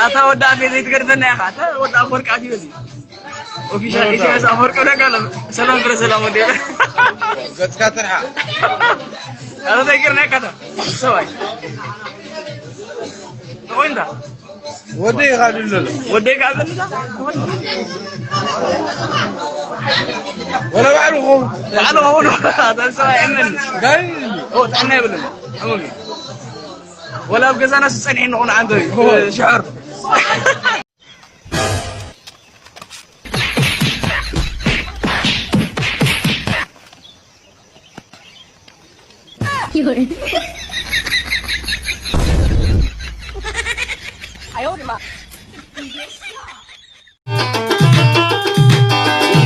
أتا ودا في ذي تقدرنا يا خاطر ودا أفرق عجيبة وفيشال إيش بس أفرق ولا قال سلام برا سلام ودي قد كاترها هذا ذكرنا كذا سوي وين ده ودي قال ودي قال له ولا بعرفه تعالوا هون هذا سوي إنن قال هو تعالنا يبلون أمي ولا بجزء ناس صنعين هون عنده شعر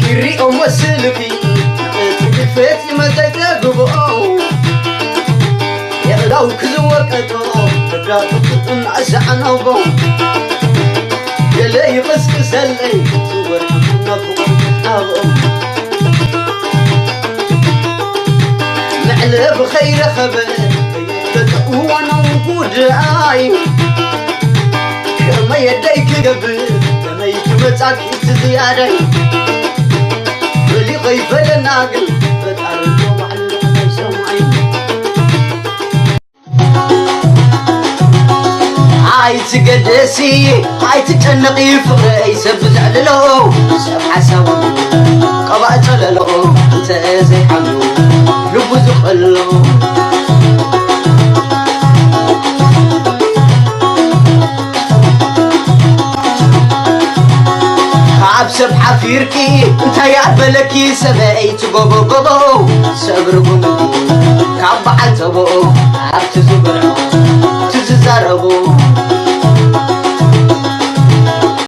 يريهم وسلفي تلفت ما تتقبوا يغلاو كزور كتو تبراتو تطن عزعنا بو يلي غسك سلي صور نفو أبو معلى بخير خبر وانا وجود عاي كما يديك قبل كما يتمتعك تزيادي اللي غيب لناقل فتعرفوا على اللي سمعي هاي تقدسي هاي تتنقي فغي سبز على لو سبحة سوا قبعت على لو انت زي حملو لبو زقلو عبسب حفيركي انت يا بلكي سبعي تقوبو قوبو سبركم كعب عنتبو عبت زبرعو تززاربو